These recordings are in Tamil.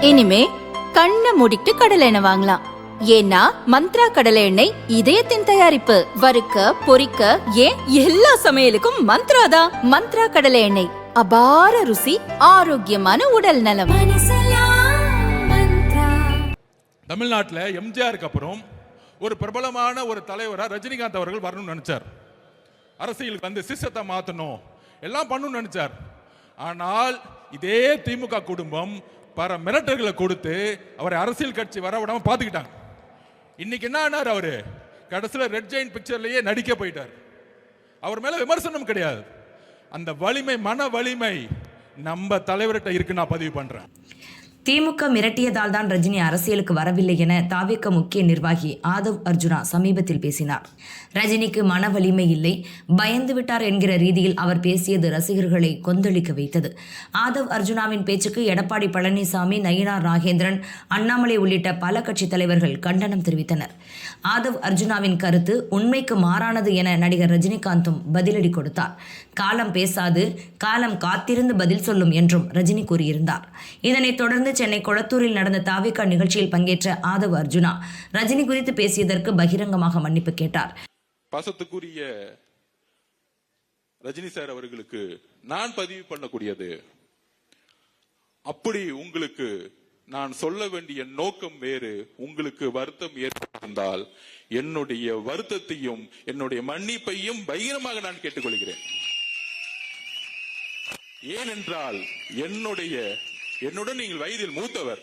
இனிமே கண்ணை மூடிட்டு கடலை எண்ணெய் வாங்கலாம். ஏன்னா மந்த்ரா கடலை எண்ணெய் இதயத்தின் தயாரிப்பு. வறுக்க பொரிக்க ஏன் எல்லா சமையலுக்கும் மந்த்ரா தான். மந்த்ரா கடலை எண்ணெய், அபார ருசி, ஆரோக்கியமான உடல் நலம். தமிழ்நாட்டில் எம்ஜிஆருக்கு அப்புறம் ஒரு பிரபலமான ஒரு தலைவராக ரஜினிகாந்த் அவர்கள் வரணும்னு நினைச்சார். அரசியலுக்கு வந்து சிஸ்டத்தை மாற்றணும், எல்லாம் பண்ணணும்னு நினைச்சார். ஆனால் இதே திமுக குடும்பம் பல மிரட்டல்களை கொடுத்து அவரை அரசியல் கட்சி வர விடாம பார்த்துக்கிட்டாங்க. இன்னைக்கு என்ன ஆனார்? அவரு கடைசியில் ரெட் ஜெயின் பிக்சர்லயே நடிக்க போயிட்டார். அவர் மேல விமர்சனம் கிடையாது, அந்த வலிமை, மன வலிமை நம்ம தலைவர்கிட்ட இருக்கு. நான் பதிவு பண்றேன். திமுக மிரட்டியதால் தான் ரஜினி அரசியலுக்கு வரவில்லை என தாவேக முக்கிய நிர்வாகி ஆதவ் அர்ஜுனா சமீபத்தில் பேசினார். ரஜினிக்கு மன வலிமை இல்லை, பயந்து விட்டார் என்கிற ரீதியில் அவர் பேசியது ரசிகர்களை கொந்தளிக்க வைத்தது. ஆதவ் அர்ஜுனாவின் பேச்சுக்கு எடப்பாடி பழனிசாமி, நயினார் நாகேந்திரன், அண்ணாமலை உள்ளிட்ட பல கட்சி தலைவர்கள் கண்டனம் தெரிவித்தனர். ஆதவ் அர்ஜுனாவின் கருத்து உண்மைக்கு மாறானது என நடிகர் ரஜினிகாந்தும் பதிலடி கொடுத்தார். காலம் பேசாது, காலம் காத்திருந்து பதில் சொல்லும் என்றும் ரஜினி கூறியிருந்தார். இதனைத் தொடர்ந்து சென்னை கொளத்தூரில் நடந்த தாவேகா நிகழ்ச்சியில் பங்கேற்ற ஆதவ் அர்ஜுனா ரஜினி குறித்து பேசியதற்கு பகிரங்கமாக மன்னிப்பு கேட்டார். பாசத்துக்குரிய ரஜினி சார் அவர்களுக்கு நான் பதிவு பண்ணக்கூடியது, அப்படி உங்களுக்கு நான் சொல்ல வேண்டிய நோக்கம் வேறு, உங்களுக்கு வருத்தம் ஏற்பட்டிருந்தால் என்னுடைய வருத்தத்தையும் என்னுடைய மன்னிப்பையும் பகிரமாக நான் கேட்டுக்கொள்கிறேன். ஏனென்றால் என்னுடன் நீங்கள் வயதில் மூத்தவர்,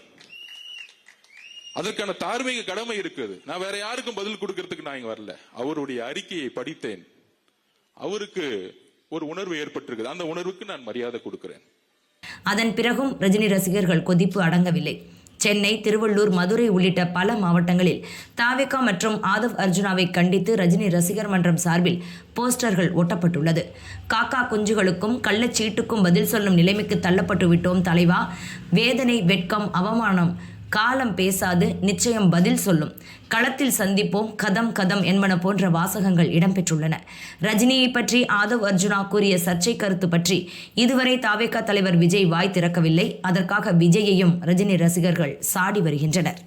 அதற்கான தார்மீக கடமை இருக்குது. நான் வேற யாருக்கும் பதில் கொடுக்கறதுக்கு நான் இங்க வரல. அவருடைய அறிக்கையை படித்தேன், அவருக்கு ஒரு உணர்வு ஏற்பட்டிருக்குது, அந்த உணர்வுக்கு நான் மரியாதை கொடுக்கிறேன். அதன் பிறகும் ரஜினி ரசிகர்கள் கொதிப்பு அடங்கவில்லை. சென்னை, திருவள்ளூர், மதுரை உள்ளிட்ட பல மாவட்டங்களில் தாவேகா மற்றும் ஆதவ் அர்ஜுனாவை கண்டித்து ரஜினி ரசிகர் மன்றம் சார்பில் போஸ்டர்கள் ஒட்டப்பட்டுள்ளது. காக்கா குஞ்சுகளுக்கும் கள்ளச்சீட்டுக்கும் பதில் சொல்லும் நிலைமைக்கு தள்ளப்பட்டு விட்டோம் தலைவா, வேதனை, வெட்கம், அவமானம், காலம் பேசாது, நிச்சயம் பதில் சொல்லும், களத்தில் சந்திப்போம், கதம் கதம் என்பன போன்ற வாசகங்கள் இடம்பெற்றுள்ளன. ரஜினியை பற்றி ஆதவ் அர்ஜுனா கூறிய சர்ச்சை கருத்து பற்றி இதுவரை தாவேகா தலைவர் விஜய் வாய் திறக்கவில்லை. அதற்காக விஜயையும் ரஜினி ரசிகர்கள் சாடி வருகின்றனர்.